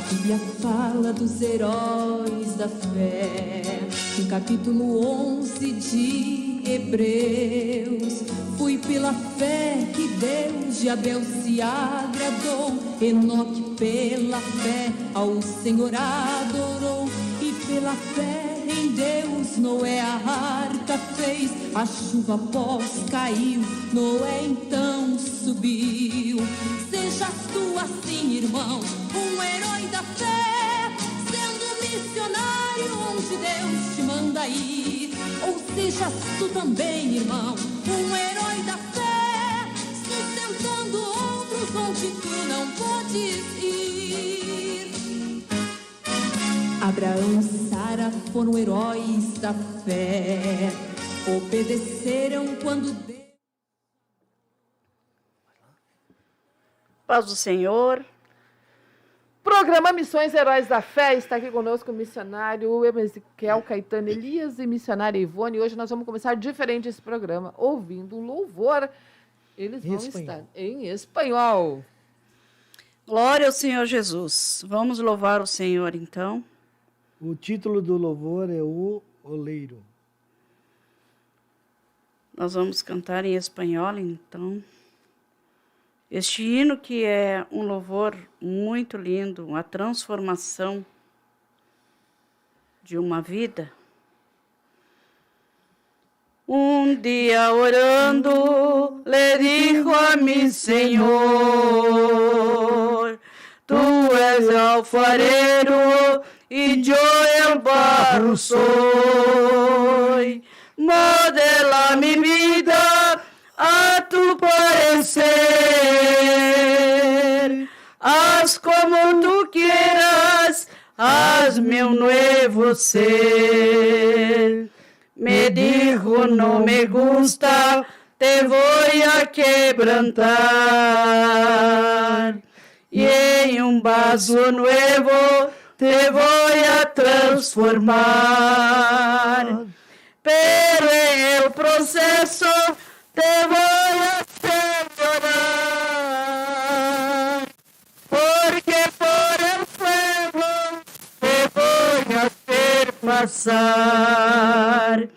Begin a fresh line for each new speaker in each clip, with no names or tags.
Bíblia fala dos heróis da fé. No capítulo 11 de Hebreus, foi pela fé que Deus de Abel se agradou. Enoque pela fé ao Senhor adorou, e pela fé em Deus Noé a arca fez. A chuva após caiu, Noé então subiu. Sejas tu assim, irmão, um herói da fé, sendo missionário onde Deus te manda ir. Ou sejas tu também, irmão, um herói da fé, sustentando outros onde tu não podes ir. Abraão e Sara foram heróis da fé, obedeceram quando Deus...
Paz do Senhor.
Programa Missões Heróis da Fé, está aqui conosco o missionário Ezequiel Caetano Elias e missionária Ivone. Hoje nós vamos começar diferente esse programa, ouvindo um louvor. Eles vão estar em espanhol.
Glória ao Senhor Jesus. Vamos louvar o Senhor, então.
O título do louvor é O Oleiro.
Nós vamos cantar em espanhol, então. Este hino que é um louvor muito lindo, uma transformação de uma vida. Um dia orando, le dijo a mi Senhor, tu és el alfarero y yo el barro soy. Modela mi vida a tu parecer, haz como tú quieras, hazme un nuevo ser. Me dijo, no me gusta, te voy a quebrantar, y en un vaso nuevo te voy a transformar. Pero en el proceso te voy a hacer llorar, porque por el fuego te voy a hacer pasar.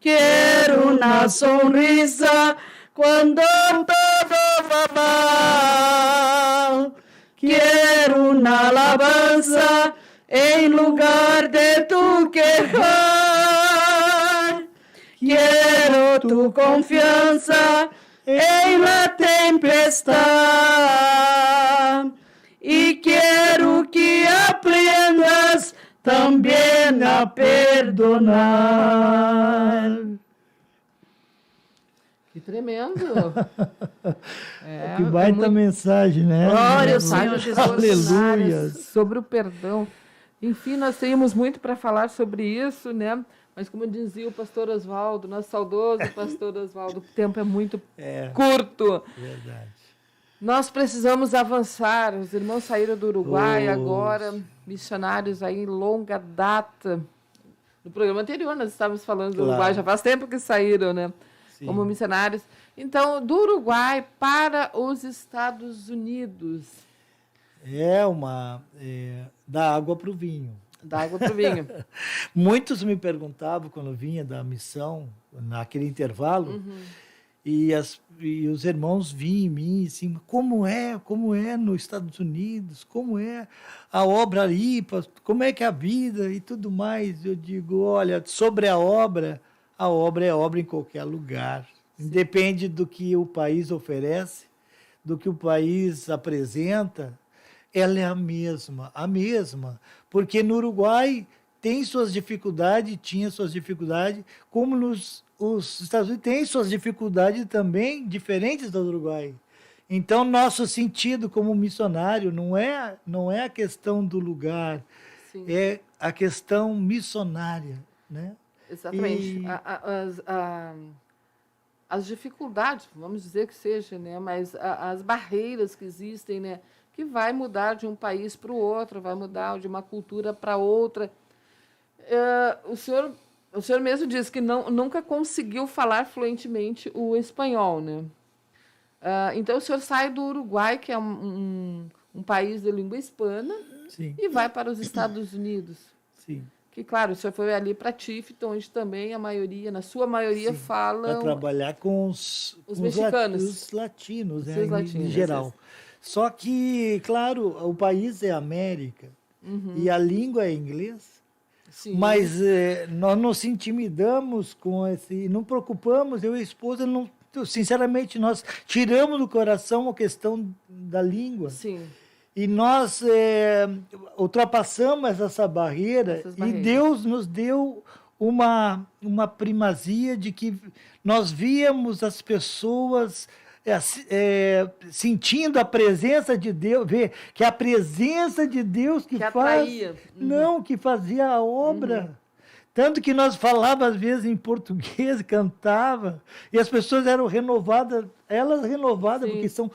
Quiero una sonrisa cuando todo va mal. Quiero una alabanza en lugar de tu quejar. Quiero tu confianza en la tempestad. Y quiero que aprendas también a perdonar.
Que tremendo!
Que baita mensagem, né?
Glória ao Senhor Jesus.
Aleluia.
Sobre o perdão. Enfim, nós temos muito para falar sobre isso, né? Mas como dizia o pastor Oswaldo, nosso saudoso pastor Oswaldo, o tempo é muito curto.
Verdade.
Nós precisamos avançar. Os irmãos saíram do Uruguai agora, missionários aí em longa data. No programa anterior nós estávamos falando do Uruguai, já faz tempo que saíram, né? Sim. Como missionários. Então, do Uruguai para os Estados Unidos.
Da água para o vinho.
Da água para o vinho.
Muitos me perguntavam quando vinha da missão, naquele intervalo, e os irmãos vinham em mim assim, como é nos Estados Unidos, como é a obra ali, como é que é a vida e tudo mais. Eu digo, olha, sobre a obra é obra em qualquer lugar. Depende do que o país oferece, do que o país apresenta, ela é a mesma, porque no Uruguai tinha suas dificuldades, como os Estados Unidos têm suas dificuldades também, diferentes do Uruguai. Então, nosso sentido como missionário não é a questão do lugar, sim, é a questão missionária, né?
Exatamente. As dificuldades, vamos dizer que seja, né? Mas as barreiras que existem, né? Que vai mudar de um país para o outro, vai mudar de uma cultura para outra. O senhor mesmo disse que nunca conseguiu falar fluentemente o espanhol, né? Então, o senhor sai do Uruguai, que é um país de língua hispana.
Sim.
E vai para os Estados Unidos.
Sim.
Que, claro, o senhor foi ali para Tifton, onde também a maioria, na sua maioria,
Para
falam...
trabalhar com os
mexicanos.
Os latinos,
Os
né,
latinos,
em geral. Só que, claro, o país é América e a língua é inglês.
Sim.
Mas nós nos intimidamos com esse... Não preocupamos, eu e a esposa, não, sinceramente, nós tiramos do coração a questão da língua.
Sim.
E nós ultrapassamos essa barreira e Deus nos deu uma primazia de que nós víamos as pessoas sentindo a presença de Deus, ver que a presença de Deus que faz...
atraía.
Não, que fazia a obra. Tanto que nós falávamos, às vezes, em português, cantava, e as pessoas eram renovadas,
Sim.
porque são...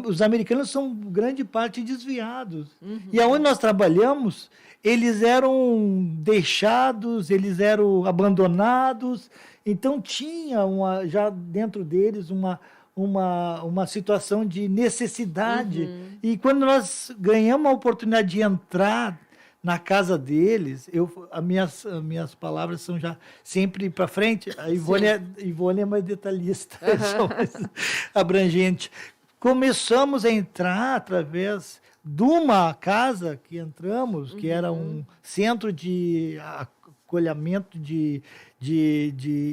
Os americanos são grande parte desviados. E aonde nós trabalhamos, eles eram deixados, eles eram abandonados. Então, tinha já dentro deles uma situação de necessidade. E quando nós ganhamos a oportunidade de entrar na casa deles, as minhas palavras são já sempre para frente. A Ivone é mais detalhista, sou mais abrangente. Começamos a entrar através de uma casa que entramos, que era um centro de acolhimento de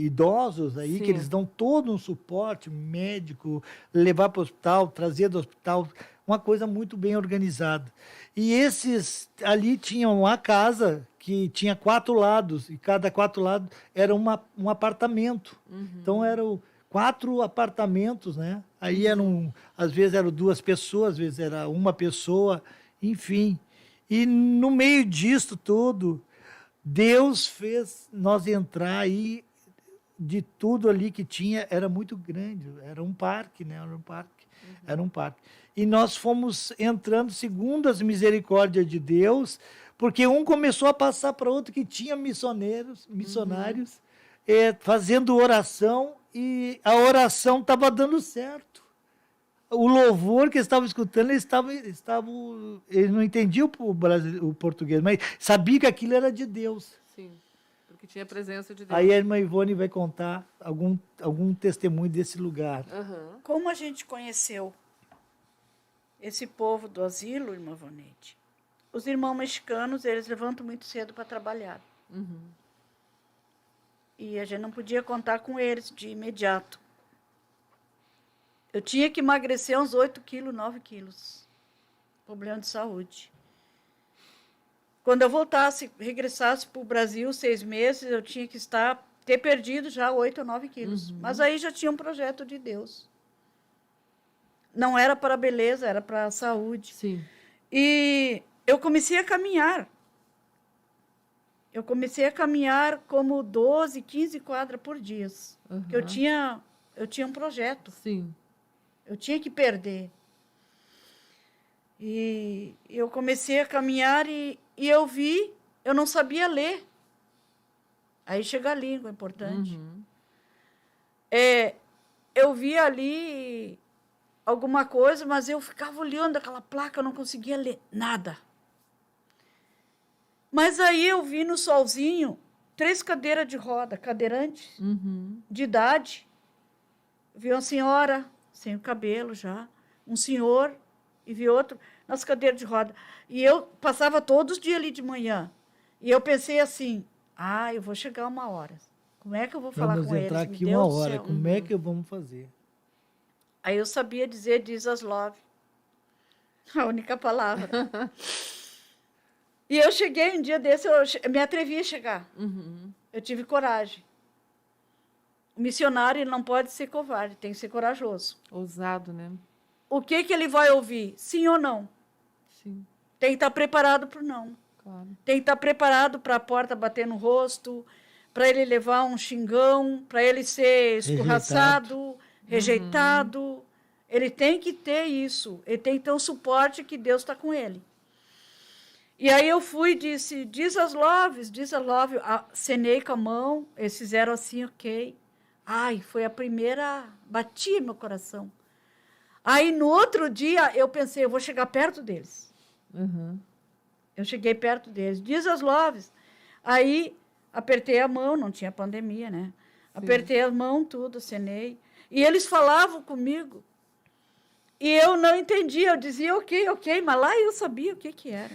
idosos, aí, que eles dão todo um suporte médico, levar para o hospital, trazer do hospital, uma coisa muito bem organizada. E esses ali tinham uma casa que tinha 4 lados, e cada 4 lados era um apartamento. Então eram 4 apartamentos, né? Aí às vezes eram 2 pessoas, às vezes era uma pessoa, enfim. E no meio disso tudo, Deus fez nós entrar aí, de tudo ali que tinha, era muito grande, era um parque, né? Era um parque. E nós fomos entrando segundo as misericórdias de Deus, porque um começou a passar para outro que tinha missionários, fazendo oração, e a oração estava dando certo. O louvor que eles estavam escutando, eles não entendiam o português, mas sabiam que aquilo era de Deus.
Sim, porque tinha a presença de Deus.
Aí a irmã Ivone vai contar algum testemunho desse lugar.
Como a gente conheceu esse povo do asilo, irmã Vonete? Os irmãos mexicanos, eles levantam muito cedo para trabalhar. E a gente não podia contar com eles de imediato. Eu tinha que emagrecer uns 8 quilos, 9 quilos. Problema de saúde. Quando eu regressasse para o Brasil, 6 meses, eu tinha que ter perdido já 8 ou 9 quilos. Mas aí já tinha um projeto de Deus. Não era para a beleza, era para a saúde.
Sim.
E eu comecei a caminhar. Eu comecei a caminhar como 12, 15 quadras por dia. Porque eu tinha um projeto.
Sim.
Eu tinha que perder. E eu comecei a caminhar e eu não sabia ler. Aí chega a língua, importante. Eu vi ali alguma coisa, mas eu ficava olhando aquela placa, eu não conseguia ler nada. Mas aí eu vi no solzinho 3 cadeiras de roda, cadeirantes, de idade. Vi uma senhora, sem o cabelo já, um senhor, e vi outro nas cadeiras de roda. E eu passava todos os dias ali de manhã. E eu pensei assim, eu vou chegar 1 hora. Como é que eu vou falar com eles?
Vamos entrar aqui 1 hora, como é que vamos fazer?
Aí eu sabia dizer Jesus love. A única palavra. E eu cheguei um dia desse, eu me atrevi a chegar. Eu tive coragem. O missionário ele não pode ser covarde, tem que ser corajoso.
Ousado, né?
O que ele vai ouvir? Sim ou não?
Sim.
Tem que estar preparado para o não.
Claro.
Tem que estar preparado para a porta bater no rosto, para ele levar um xingão, para ele ser escorraçado, rejeitado. Ele tem que ter isso. Ele tem que ter um suporte que Deus está com ele. E aí eu fui e disse, Jesus love, acenei com a mão, eles fizeram assim, ok. Foi a primeira, batia meu coração. Aí no outro dia eu pensei, eu vou chegar perto deles. Eu cheguei perto deles. Jesus loves. Aí, apertei a mão, não tinha pandemia, né? Sim. Apertei a mão, tudo, acenei. E eles falavam comigo. E eu não entendia. Eu dizia, ok, mas lá eu sabia o que era.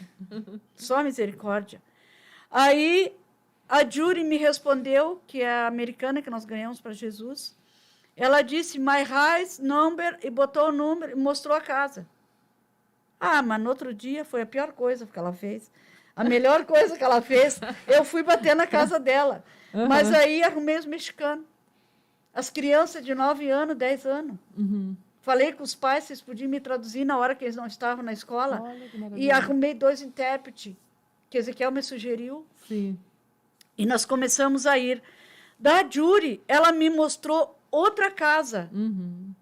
Só misericórdia. Aí, a Judy me respondeu, que é a americana que nós ganhamos para Jesus. Ela disse, my house number, e botou o número, e mostrou a casa. Mas no outro dia foi a pior coisa que ela fez. A melhor coisa que ela fez, eu fui bater na casa dela. Uhum. Mas aí arrumei os mexicanos. As crianças de 9 anos, 10 anos. Uhum. Falei com os pais, vocês podiam me traduzir na hora que eles não estavam na escola. E arrumei 2 intérpretes, que Ezequiel me sugeriu.
Sim.
E nós começamos a ir. Da Judy, ela me mostrou outra casa. Uhum.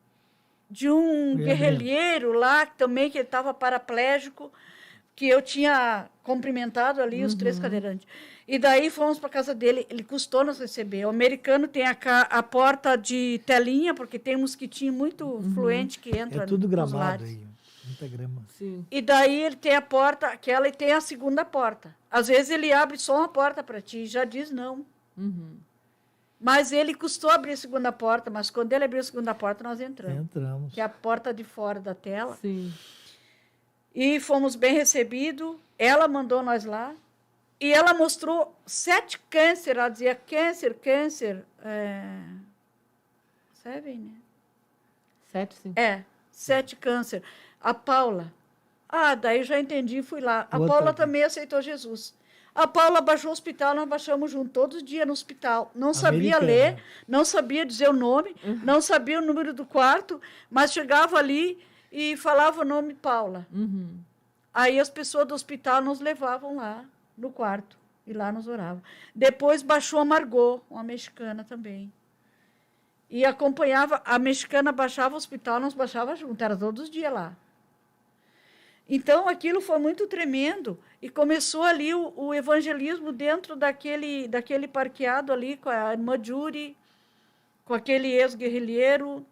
De um guerrilheiro lá, também que ele estava paraplégico, que eu tinha cumprimentado ali, os 3 cadeirantes. E daí fomos para a casa dele, ele custou nos receber. O americano tem a porta de telinha, porque tem um mosquitinho muito fluente que entra.
É tudo gramado aí, muita grama.
Sim. E daí ele tem a porta, aquela, e tem a segunda porta. Às vezes ele abre só uma porta para ti, e já diz não. Uhum. Mas ele custou abrir a segunda porta, mas quando ele abriu a segunda porta, nós entramos. Que é a porta de fora da tela.
Sim.
E fomos bem recebidos. Ela mandou nós lá. E ela mostrou 7 câncer. Ela dizia câncer. Sabe, né?
7, sim.
7 câncer. A Paula. Daí já entendi e fui lá. A Paula também aceitou Jesus. A Paula baixou o hospital, nós baixamos junto, todos os dias no hospital. Não sabia ler, não sabia dizer o nome, não sabia o número do quarto, mas chegava ali e falava o nome Paula. Uhum. Aí as pessoas do hospital nos levavam lá no quarto, e lá nos oravam. Depois baixou a Margot, uma mexicana também. E acompanhava, a mexicana baixava o hospital, nós baixávamos junto, era todos os dias lá. Então, aquilo foi muito tremendo. E começou ali o evangelismo dentro daquele parqueado ali, com a irmã Judy, com aquele ex-guerrilheiro.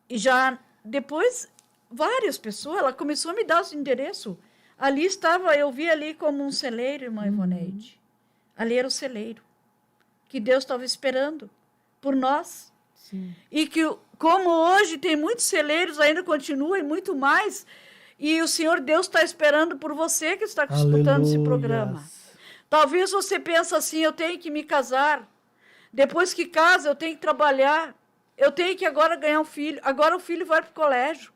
E já depois, várias pessoas, ela começou a me dar os endereços. Ali estava, eu vi ali como um celeiro, irmã Ivoneide. Ali era o celeiro, que Deus estava esperando por nós.
Sim.
E que, como hoje tem muitos celeiros, ainda continua e muito mais... E o Senhor Deus está esperando por você que está escutando esse programa. Talvez você pense assim, eu tenho que me casar. Depois que casa, eu tenho que trabalhar. Eu tenho que agora ganhar um filho. Agora o filho vai para o colégio.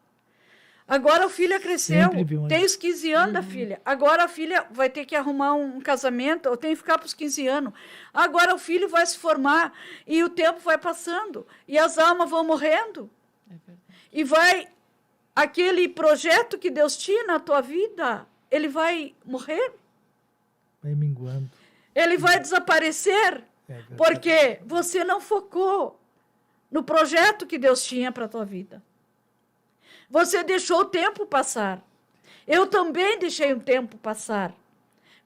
Agora o filho cresceu. Tem os 15 anos da filha. Agora a filha vai ter que arrumar um casamento. Eu tenho que ficar para os 15 anos. Agora o filho vai se formar. E o tempo vai passando. E as almas vão morrendo. E vai... Aquele projeto que Deus tinha na tua vida, ele vai morrer.
Vai minguando.
Ele vai desaparecer, porque você não focou no projeto que Deus tinha para a tua vida. Você deixou o tempo passar. Eu também deixei o tempo passar.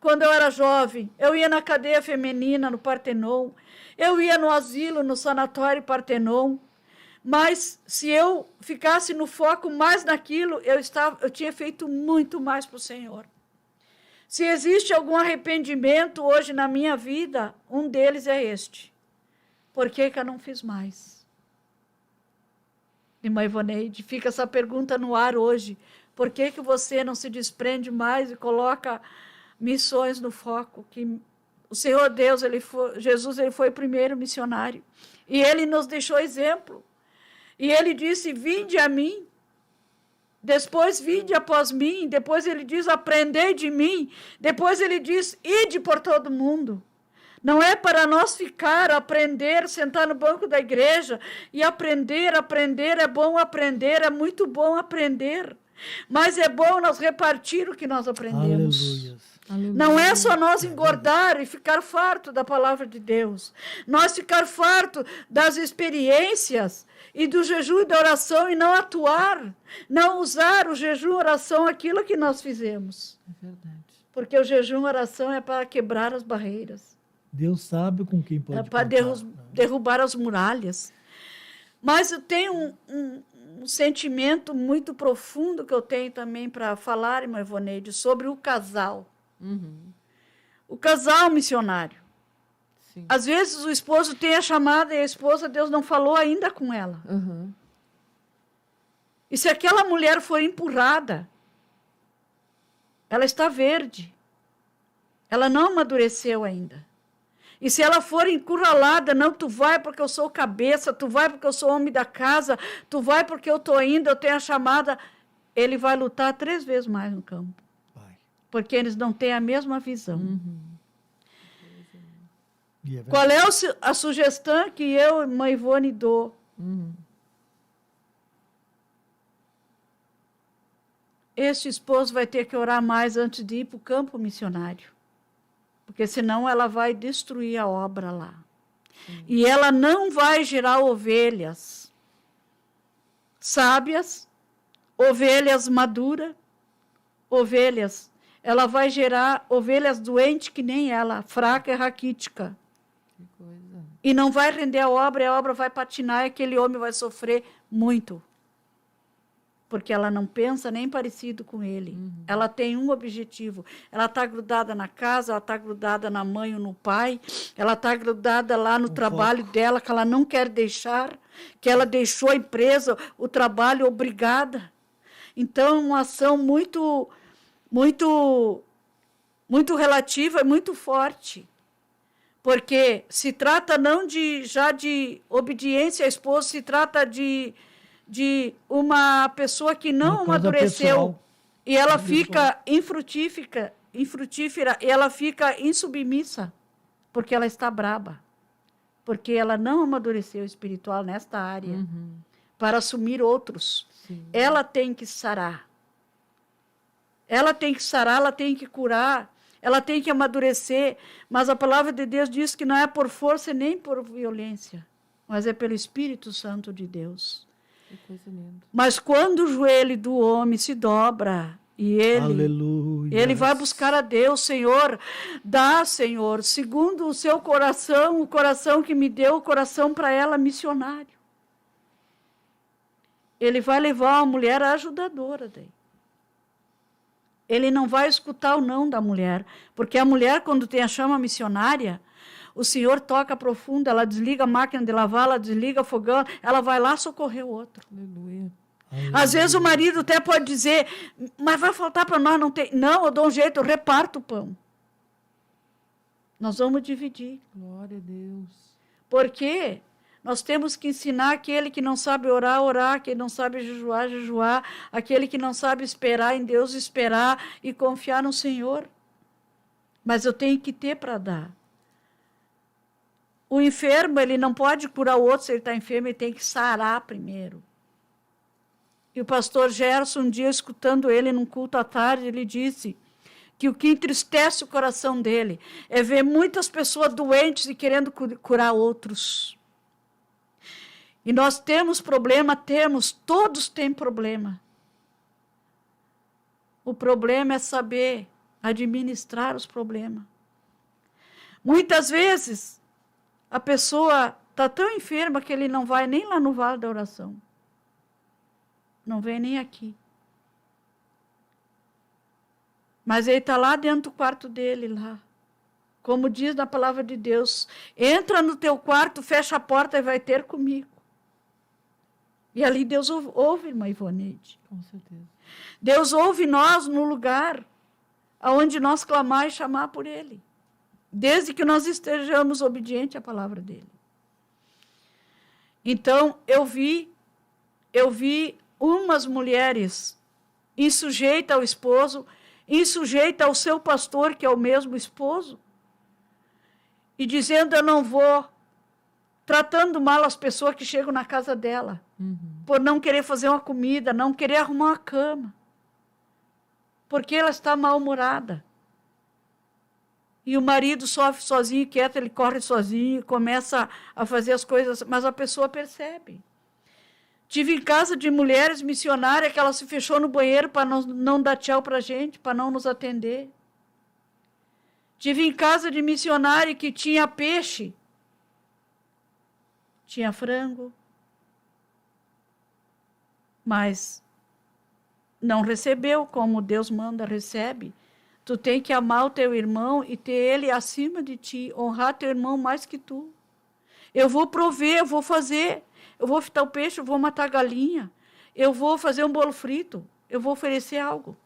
Quando eu era jovem, eu ia na cadeia feminina, no Partenon. Eu ia no asilo, no sanatório Partenon. Mas se eu ficasse no foco mais naquilo, eu tinha feito muito mais para o Senhor. Se existe algum arrependimento hoje na minha vida, um deles é este. Por que eu não fiz mais? Irmã Ivoneide, fica essa pergunta no ar hoje. Por que você não se desprende mais e coloca missões no foco? Que o Senhor Deus, Jesus, ele foi o primeiro missionário. E ele nos deixou exemplo. E ele disse, vinde a mim. Depois, vinde após mim. Depois ele diz, aprendei de mim. Depois ele diz, ide por todo mundo. Não é para nós ficar, aprender, sentar no banco da igreja e aprender, é bom aprender, é muito bom aprender. Mas é bom nós repartir o que nós aprendemos.
Aleluia.
Não é só nós engordar e ficar farto da palavra de Deus. Nós ficar farto das experiências e do jejum e da oração e não atuar, não usar o jejum e oração aquilo que nós fizemos.
É verdade.
Porque o jejum e oração é para quebrar as barreiras.
Deus sabe com quem pode
é para derrubar as muralhas. Mas eu tenho um sentimento muito profundo que eu tenho também para falar, irmã Ivoneide, sobre o casal. O casal missionário.
Sim.
Às vezes o esposo tem a chamada e a esposa, Deus não falou ainda com ela. E se aquela mulher for empurrada, ela está verde. Ela não amadureceu ainda. E se ela for encurralada, não, tu vai porque eu sou cabeça, tu vai porque eu sou homem da casa, tu vai porque eu estou indo, eu tenho a chamada, ele vai lutar 3 vezes mais no campo. Porque eles não têm a mesma visão. Qual é a sugestão que eu, irmã Ivone, dou? Este esposo vai ter que orar mais antes de ir para o campo missionário. Porque senão ela vai destruir a obra lá. E ela não vai gerar ovelhas sábias, ovelhas maduras, ovelhas. Ela vai gerar ovelhas doentes que nem ela, fraca e raquítica. E não vai render a obra vai patinar e aquele homem vai sofrer muito. Porque ela não pensa nem parecido com ele. Ela tem um objetivo. Ela está grudada na casa, ela está grudada na mãe ou no pai, ela está grudada lá no trabalho dela, que ela não quer deixar, que ela deixou a empresa, o trabalho, obrigada. Então, uma ação muito relativa e muito forte. Porque se trata não já de obediência ao esposo, se trata de uma pessoa que não amadureceu e ela fica infrutífera e ela fica insubmissa porque ela está braba, porque ela não amadureceu espiritual nesta área para assumir outros. Ela tem que sarar, ela tem que curar, ela tem que amadurecer, mas a palavra de Deus diz que não é por força nem por violência, mas é pelo Espírito Santo de Deus. Mas quando o joelho do homem se dobra e ele vai buscar a Deus, Senhor, dá, Senhor, segundo o seu coração, o coração que me deu, o coração para ela missionário. Ele vai levar a mulher ajudadora daí. Ele não vai escutar o não da mulher, porque a mulher, quando tem a chama missionária, o Senhor toca profundo, ela desliga a máquina de lavar, ela desliga o fogão, ela vai lá socorrer o outro.
Aleluia.
Às vezes o marido até pode dizer, mas vai faltar para nós, não tem. Não, eu dou um jeito, eu reparto o pão. Nós vamos dividir.
Glória a Deus.
Porque nós temos que ensinar aquele que não sabe orar, orar, aquele que não sabe jejuar, jejuar, aquele que não sabe esperar em Deus, esperar e confiar no Senhor. Mas eu tenho que ter para dar. O enfermo, ele não pode curar o outro se ele está enfermo, ele tem que sarar primeiro. E o pastor Gerson, um dia, escutando ele num culto à tarde, ele disse que o que entristece o coração dele é ver muitas pessoas doentes e querendo curar outros. E nós temos problema, todos têm problema. O problema é saber administrar os problemas. Muitas vezes, a pessoa está tão enferma que ele não vai nem lá no vale da oração. Não vem nem aqui. Mas ele está lá dentro do quarto dele, lá. Como diz na palavra de Deus, entra no teu quarto, fecha a porta e vai ter comigo. E ali Deus ouve, irmã Ivoneide.
Com certeza.
Deus ouve nós no lugar onde nós clamar e chamar por Ele. Desde que nós estejamos obedientes à palavra dele. Então, eu vi umas mulheres insujeita ao esposo, insujeita ao seu pastor, que é o mesmo esposo, e dizendo, eu não vou, tratando mal as pessoas que chegam na casa dela, por não querer fazer uma comida, não querer arrumar uma cama, porque ela está mal-humorada. E o marido sofre sozinho, quieto, ele corre sozinho, começa a fazer as coisas, mas a pessoa percebe. Tive em casa de mulheres missionárias que ela se fechou no banheiro para não dar tchau para a gente, para não nos atender. Tive em casa de missionária que tinha peixe, tinha frango, mas não recebeu como Deus manda, recebe. Tu tem que amar o teu irmão e ter ele acima de ti, honrar teu irmão mais que tu. Eu vou prover, eu vou fazer, eu vou fritar o peixe, eu vou matar a galinha, eu vou fazer um bolo frito, eu vou oferecer algo.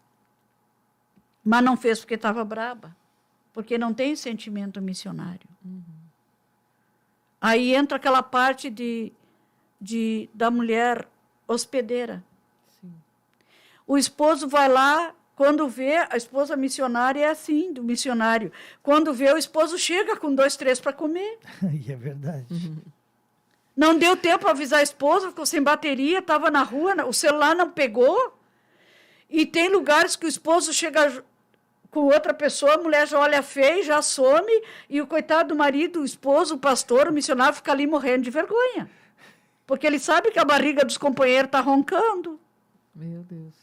Mas não fez porque estava braba, porque não tem sentimento missionário. Aí entra aquela parte da mulher hospedeira.
Sim.
O esposo vai lá, quando vê, a esposa missionária é assim, do missionário. Quando vê, o esposo chega com 2, 3 para comer.
E é verdade.
Não deu tempo para avisar a esposa, ficou sem bateria, estava na rua, o celular não pegou. E tem lugares que o esposo chega com outra pessoa, a mulher já olha feio, já some, e o coitado do marido, o esposo, o pastor, o missionário, fica ali morrendo de vergonha. Porque ele sabe que a barriga dos companheiros está roncando.
Meu Deus.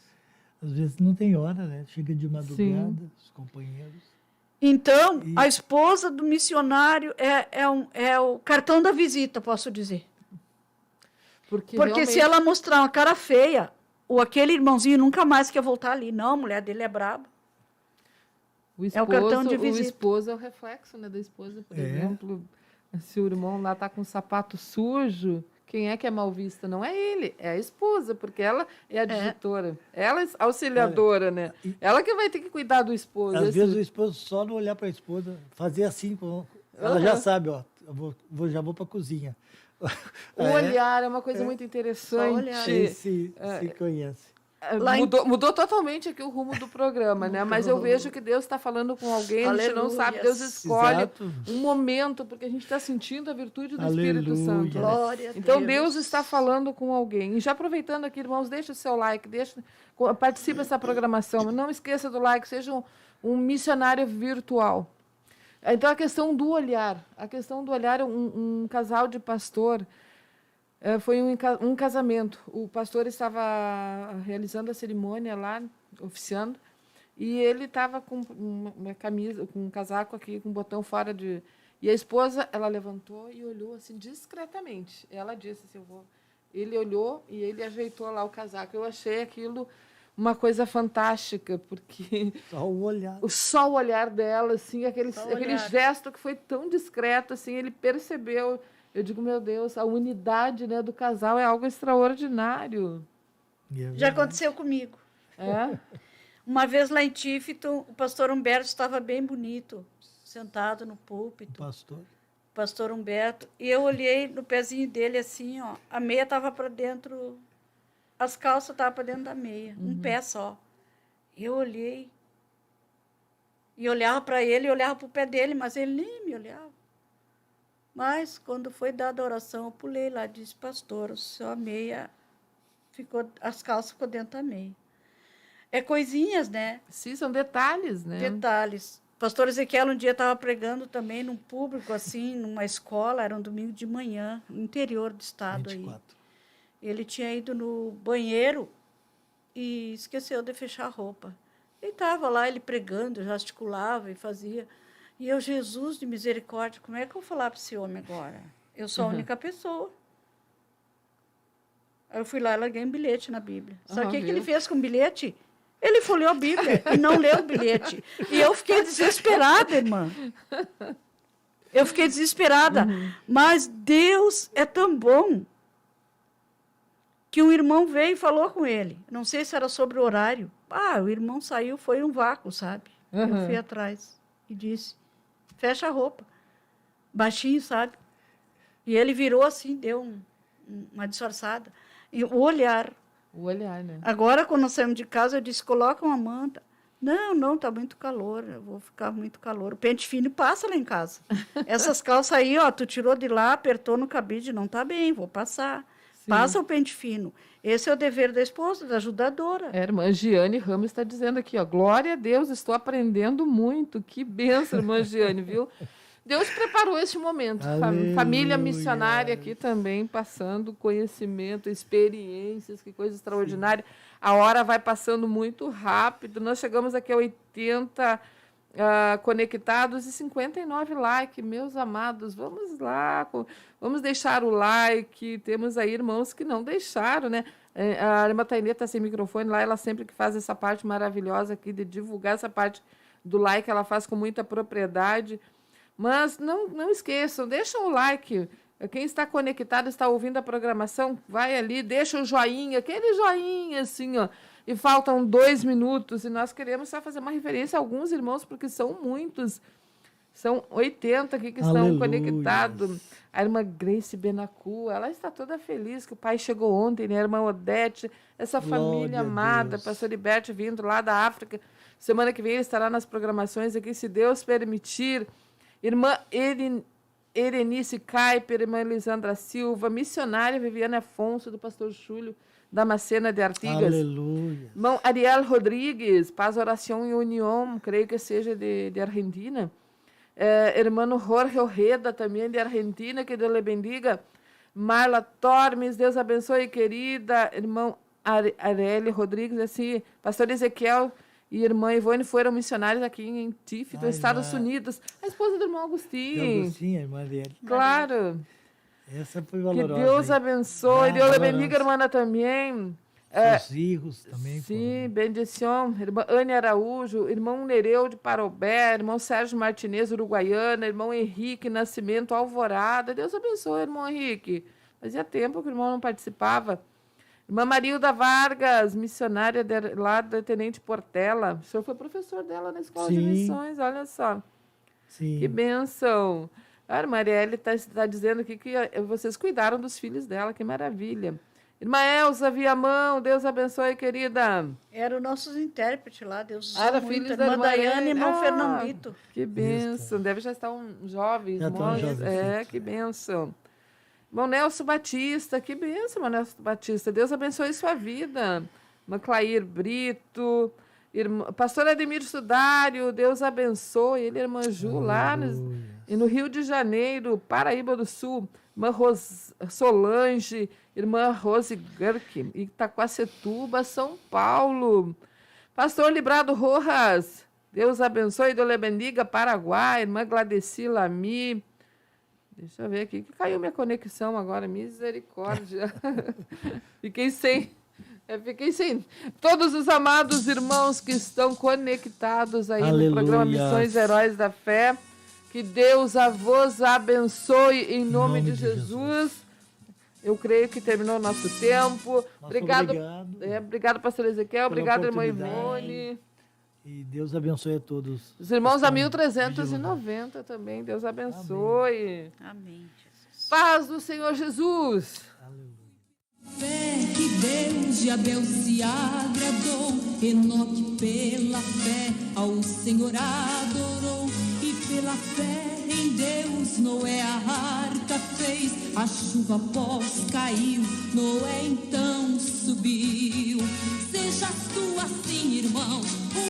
Às vezes não tem hora, né? Chega de madrugada,
Sim.
os companheiros.
Então, a esposa do missionário é o cartão da visita, posso dizer. Porque
realmente...
se ela mostrar uma cara feia, ou aquele irmãozinho nunca mais quer voltar ali. Não, a mulher dele é braba.
É o cartão de visita. O esposo é o reflexo, né, da esposa, por exemplo. Se o irmão lá está com um sapato sujo, quem é que é mal vista? Não é ele, é a esposa, porque ela é a diretora. Ela é auxiliadora, né? Ela que vai ter que cuidar do esposo.
Às vezes o esposo só não olhar para a esposa, fazer assim, ela já sabe, ó, já vou para a cozinha.
O olhar é uma coisa muito interessante.
Se conhece.
Mudou totalmente aqui o rumo do programa, né? Mas eu vejo que Deus está falando com alguém, a gente não sabe, Deus escolhe um momento, porque a gente está sentindo a virtude do Espírito Santo.
Glória a Deus.
Então Deus está falando com alguém. E já aproveitando aqui, irmãos, deixa o seu like, participe dessa programação. Não esqueça do like, seja um missionário virtual. Então a questão do olhar. Um casal de pastor. Foi um casamento. O pastor estava realizando a cerimônia lá, oficiando, e ele estava com uma camisa, com um casaco aqui, com um botão fora de... E a esposa, ela levantou e olhou assim discretamente. Ela disse assim, Ele olhou e ele ajeitou lá o casaco. Eu achei aquilo uma coisa fantástica, porque... Só o olhar dela, assim, aquele gesto que foi tão discreto, assim, ele percebeu... Eu digo, meu Deus, a unidade, né, do casal é algo extraordinário.
Já aconteceu comigo. Uma vez lá em Tifton, o pastor Humberto estava bem bonito, sentado no púlpito. Pastor Humberto. E eu olhei no pezinho dele assim, ó, a meia estava para dentro, as calças estavam para dentro da meia, um pé só. Eu olhei, e olhava para ele, e olhava para o pé dele, mas ele nem me olhava. Mas, quando foi dada a oração, eu pulei lá e disse, pastor, a meia as calças ficou dentro da meia. É coisinhas, né?
Sim, são detalhes, né?
Detalhes. O pastor Ezequiel um dia estava pregando também num público, assim, numa escola, era um domingo de manhã, no interior do estado 24. Aí. Ele tinha ido no banheiro e esqueceu de fechar a roupa. Ele estava lá, ele pregando, gesticulava e fazia... E eu, Jesus de misericórdia, como é que eu vou falar para esse homem agora? Eu sou a única pessoa. Aí eu fui lá e larguei um bilhete na Bíblia. Sabe o que ele fez com o bilhete? Ele folheou a Bíblia e não leu o bilhete. E eu fiquei desesperada, irmã. Eu fiquei desesperada. Mas Deus é tão bom que um irmão veio e falou com ele. Não sei se era sobre o horário. O irmão saiu, foi um vácuo, sabe? Eu fui atrás e disse... Fecha a roupa. Baixinho, sabe? E ele virou assim, deu uma disfarçada. E o olhar.
O olhar, né?
Agora, quando nós saímos de casa, eu disse, coloca uma manta. Não, está muito calor, eu vou ficar muito calor. O pente fino passa lá em casa. Essas calças aí, ó, tu tirou de lá, apertou no cabide, não está bem, vou passar. Sim. Passa o pente fino. Esse é o dever da esposa, da ajudadora.
A irmã Giane Ramos está dizendo aqui, ó, glória a Deus, estou aprendendo muito. Que bênção, irmã Giane, viu? Deus preparou este momento. Família missionária aqui também, passando conhecimento, experiências, que coisa extraordinária. A hora vai passando muito rápido. Nós chegamos aqui a 80 conectados e 59 likes. Meus amados, vamos lá, vamos deixar o like. Temos aí irmãos que não deixaram, né? A irmã Tainê está sem microfone lá, ela sempre que faz essa parte maravilhosa aqui de divulgar essa parte do like, ela faz com muita propriedade. Mas não esqueçam, deixa o like. Quem está conectado, está ouvindo a programação, vai ali, deixa o joinha, aquele joinha assim, ó. E faltam 2 minutos, e nós queremos só fazer uma referência a alguns irmãos, porque são muitos. São 80 aqui que estão conectados. A irmã Grace Benacu, ela está toda feliz que o pai chegou ontem, né? A irmã Odete, essa família amada, pastor Iberte vindo lá da África. Semana que vem ele estará nas programações aqui, se Deus permitir. Irmã Erenice Kaiper, irmã Elisandra Silva, missionária Viviane Afonso, do pastor Júlio Damascena de Artigas.
Aleluia.
Irmão Ariel Rodrigues, Paz, Oração e União, creio que seja de Argentina. Irmão Jorge Ojeda, também de Argentina, que Deus lhe bendiga. Marla Tormes, Deus abençoe, querida. Irmão Ariel Rodrigues, assim, pastor Ezequiel e irmã Ivone foram missionários aqui em Tiff, dos Estados Unidos. A esposa do irmão Agostinho.
Agostinho, irmã dele.
Claro.
Essa foi valorosa.
Que Deus abençoe. Deus lhe bendiga, irmã, também.
Os filhos também.
Sim, bendição. Irmã Anne Araújo, irmão Nereu de Parobé, irmão Sérgio Martinez, Uruguaiana, irmão Henrique Nascimento, Alvorada. Deus abençoe, irmão Henrique. Fazia tempo que o irmão não participava. Irmã Marilda Vargas, missionária lá da Tenente Portela. O senhor foi professor dela na Escola de Missões, olha só.
Sim.
Que bênção. A irmã Marielle está dizendo aqui que vocês cuidaram dos filhos dela, que maravilha. Irmã Elza Viamão, Deus abençoe, querida.
Eram nossos intérpretes lá, Deus
Era
muito.
filhos da
Irmã
irmã
Daiane e irmão Fernandito.
Que bênção. Deve já estar jovens, irmãos. Que bênção. Irmão Nelson Batista, que bênção, irmão Nelson Batista. Deus abençoe sua vida. Irmã Clair Brito, pastor Ademir Sudário, Deus abençoe. Ele e a irmã Ju, lá no Rio de Janeiro, Paraíba do Sul. Irmã Solange, irmã Rose Gurk, Itaquacetuba, São Paulo. Pastor Librado Rojas, Deus abençoe, Deus lhe bendiga, Paraguai. Irmã Gladeci Lamy. Deixa eu ver aqui, que caiu minha conexão agora, misericórdia. Fiquei sem todos os amados irmãos que estão conectados aí no programa Missões Heróis da Fé. Que Deus vos abençoe em nome de Jesus. Eu creio que terminou o nosso tempo. Obrigado, pastor Ezequiel. Obrigado, irmã Ivone.
E Deus abençoe a todos.
Os irmãos a 1390 também. Deus abençoe.
Amém, Jesus.
Paz do Senhor Jesus.
Fé que Deus de Abel se agradou, Enoque pela fé ao Senhor adorou, e pela fé em Deus Noé a arca fez, a chuva após caiu, Noé então subiu. Sejas tu assim, irmão,